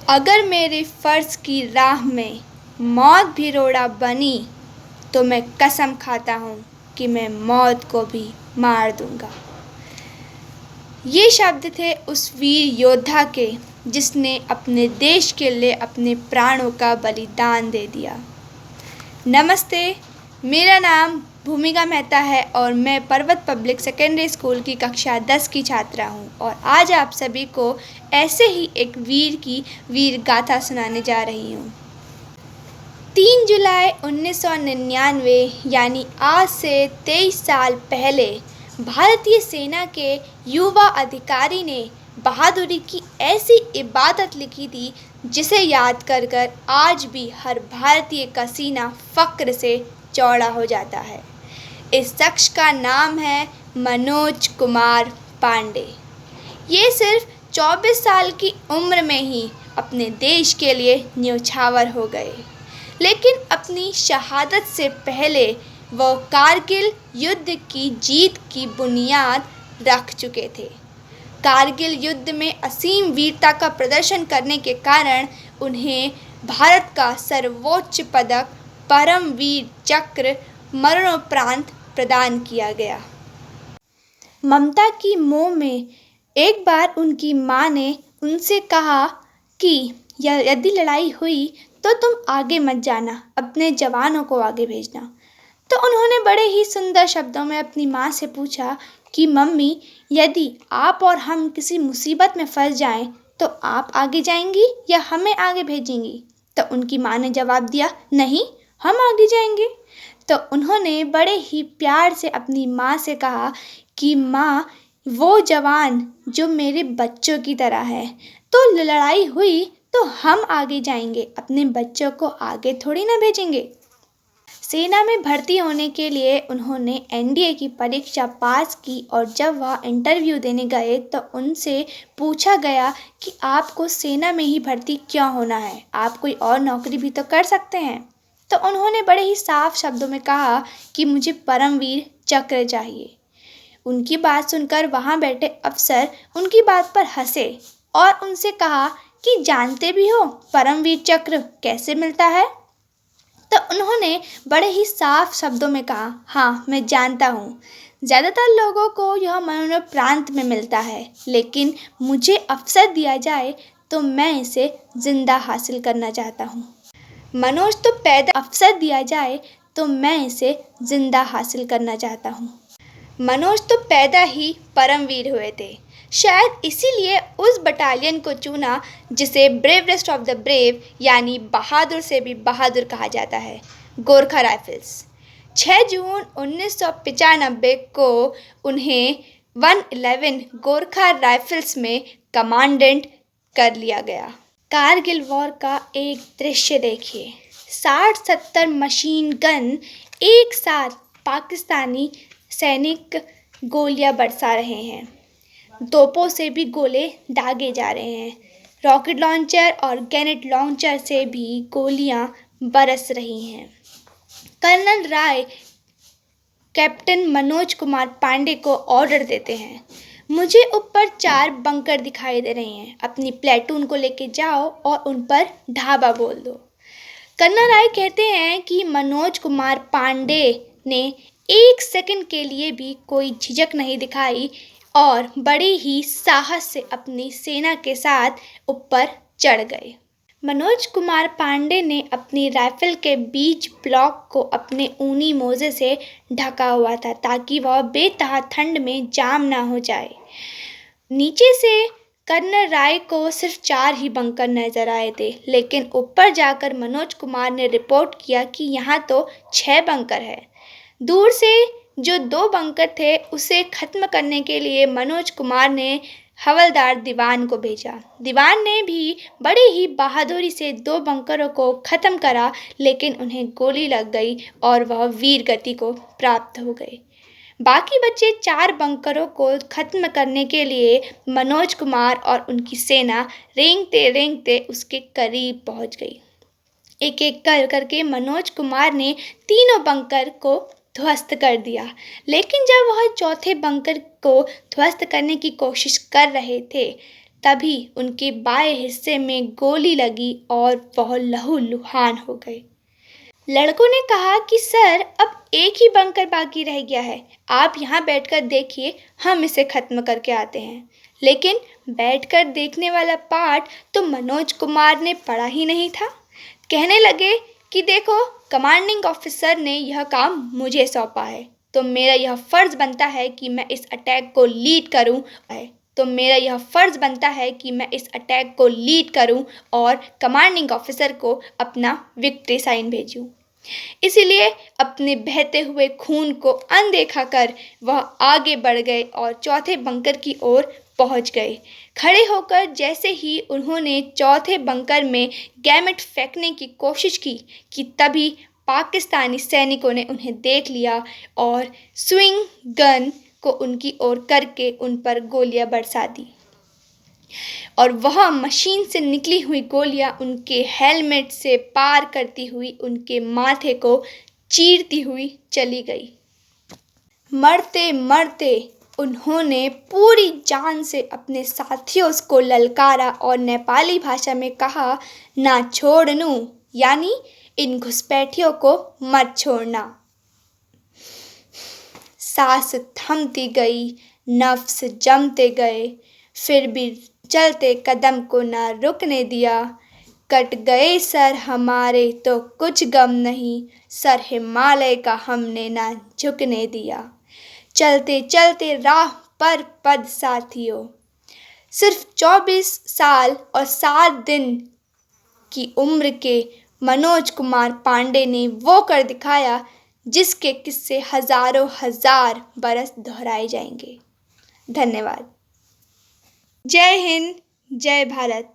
अगर मेरे फ़र्ज़ की राह में मौत भी रोड़ा बनी तो मैं कसम खाता हूँ कि मैं मौत को भी मार दूँगा। ये शब्द थे उस वीर योद्धा के जिसने अपने देश के लिए अपने प्राणों का बलिदान दे दिया। नमस्ते, मेरा नाम भूमिका मेहता है और मैं पर्वत पब्लिक सेकेंडरी स्कूल की कक्षा 10 की छात्रा हूँ और आज आप सभी को ऐसे ही एक वीर की वीर गाथा सुनाने जा रही हूँ। 3 जुलाई 1999 यानी आज से 23 साल पहले भारतीय सेना के युवा अधिकारी ने बहादुरी की ऐसी इबादत लिखी थी जिसे याद कर कर आज भी हर भारतीय का सीना फ़क्र से चौड़ा हो जाता है। इस शख्स का नाम है मनोज कुमार पांडे। ये सिर्फ 24 साल की उम्र में ही अपने देश के लिए न्योछावर हो गए, लेकिन अपनी शहादत से पहले वो कारगिल युद्ध की जीत की बुनियाद रख चुके थे। कारगिल युद्ध में असीम वीरता का प्रदर्शन करने के कारण उन्हें भारत का सर्वोच्च पदक परमवीर चक्र मरणोपरांत प्रदान किया गया। ममता की मोह में एक बार उनकी माँ ने उनसे कहा कि यदि लड़ाई हुई तो तुम आगे मत जाना, अपने जवानों को आगे भेजना। तो उन्होंने बड़े ही सुंदर शब्दों में अपनी माँ से पूछा कि मम्मी, यदि आप और हम किसी मुसीबत में फंस जाएं तो आप आगे जाएंगी या हमें आगे भेजेंगी? तो उनकी माँ ने जवाब दिया, नहीं, हम आगे जाएंगे। तो उन्होंने बड़े ही प्यार से अपनी माँ से कहा कि माँ, वो जवान जो मेरे बच्चों की तरह है, तो लड़ाई हुई तो हम आगे जाएंगे, अपने बच्चों को आगे थोड़ी ना भेजेंगे। सेना में भर्ती होने के लिए उन्होंने एनडीए की परीक्षा पास की और जब वह इंटरव्यू देने गए तो उनसे पूछा गया कि आपको सेना में ही भर्ती क्यों होना है, आप कोई और नौकरी भी तो कर सकते हैं। तो उन्होंने बड़े ही साफ शब्दों में कहा कि मुझे परमवीर चक्र चाहिए। उनकी बात सुनकर वहाँ बैठे अफसर उनकी बात पर हंसे और उनसे कहा कि जानते भी हो परमवीर चक्र कैसे मिलता है? तो उन्होंने बड़े ही साफ शब्दों में कहा, हाँ, मैं जानता हूँ। ज़्यादातर लोगों को यह मरणोपरांत में मिलता है, लेकिन मुझे अवसर दिया जाए तो मैं इसे जिंदा हासिल करना चाहता हूँ। मनोज तो पैदा अवसर दिया जाए तो मैं इसे जिंदा हासिल करना चाहता हूँ। मनोज तो पैदा ही परमवीर हुए थे। शायद इसीलिए उस बटालियन को चुना जिसे ब्रेवेस्ट ऑफ द ब्रेव यानी बहादुर से भी बहादुर कहा जाता है, गोरखा राइफल्स। 6 जून 1995 को उन्हें 111 गोरखा राइफल्स में कमांडेंट कर लिया गया। कारगिल वॉर का एक दृश्य देखिए, 60-70 मशीन गन एक साथ पाकिस्तानी सैनिक गोलियां बरसा रहे हैं। तोपों से भी गोले दागे जा रहे हैं। रॉकेट लॉन्चर और ग्रेनेड लॉन्चर से भी गोलियां बरस रही हैं। कर्नल राय कैप्टन मनोज कुमार पांडे को ऑर्डर देते हैं, मुझे ऊपर 4 बंकर दिखाई दे रहे हैं, अपनी प्लेटून को लेके जाओ और उन पर ढाबा बोल दो। कर्नल राय कहते हैं कि मनोज कुमार पांडे ने 1 सेकंड के लिए भी कोई झिझक नहीं दिखाई और बड़े ही साहस से अपनी सेना के साथ ऊपर चढ़ गए। मनोज कुमार पांडे ने अपनी राइफल के बीच ब्लॉक को अपने ऊनी मोजे से ढका हुआ था ताकि वह बेतहा ठंड में जाम ना हो जाए। नीचे से कर्नल राय को सिर्फ 4 ही बंकर नजर आए थे, लेकिन ऊपर जाकर मनोज कुमार ने रिपोर्ट किया कि यहाँ तो 6 बंकर है। दूर से जो 2 बंकर थे उसे ख़त्म करने के लिए मनोज कुमार ने हवलदार दीवान को भेजा। दीवान ने भी बड़ी ही बहादुरी से 2 बंकरों को ख़त्म करा, लेकिन उन्हें गोली लग गई और वह वीर गति को प्राप्त हो गए। बाकी बचे 4 बंकरों को ख़त्म करने के लिए मनोज कुमार और उनकी सेना रेंगते रेंगते उसके करीब पहुंच गई। एक एक करके मनोज कुमार ने तीनों बंकर को ध्वस्त कर दिया, लेकिन जब वह चौथे बंकर को ध्वस्त करने की कोशिश कर रहे थे तभी उनके बाएं हिस्से में गोली लगी और वह लहूलुहान हो गए। लड़कों ने कहा कि सर, अब एक ही बंकर बाकी रह गया है, आप यहाँ बैठकर देखिए, हम इसे खत्म करके आते हैं। लेकिन बैठकर देखने वाला पार्ट तो मनोज कुमार ने पढ़ा ही नहीं था। कहने लगे कि देखो, कमांडिंग ऑफिसर ने यह काम मुझे सौंपा है, तो मेरा यह फ़र्ज़ बनता है कि मैं इस अटैक को लीड करूं और कमांडिंग ऑफिसर को अपना विक्ट्री साइन भेजूं। इसीलिए अपने बहते हुए खून को अनदेखा कर वह आगे बढ़ गए और चौथे बंकर की ओर पहुंच गए। खड़े होकर जैसे ही उन्होंने चौथे बंकर में गैमेट फेंकने की कोशिश की कि तभी पाकिस्तानी सैनिकों ने उन्हें देख लिया और स्विंग गन को उनकी ओर करके उन पर गोलियां बरसा दी और वह मशीन से निकली हुई गोलियां उनके हेलमेट से पार करती हुई उनके माथे को चीरती हुई चली गई। मरते मरते उन्होंने पूरी जान से अपने साथियों को ललकारा और नेपाली भाषा में कहा, ना छोड़नू, यानी इन घुसपैठियों को मत छोड़ना। सांस थमती गई, नफ्स जमते गए, फिर भी चलते कदम को ना रुकने दिया। कट गए सर हमारे तो कुछ गम नहीं, सर हिमालय का हमने ना झुकने दिया। चलते चलते राह पर पद साथियों। सिर्फ 24 साल और 7 दिन की उम्र के मनोज कुमार पांडे ने वो कर दिखाया जिसके किस्से हजारों हजार बरस दोहराए जाएंगे। धन्यवाद। जय हिंद, जय भारत।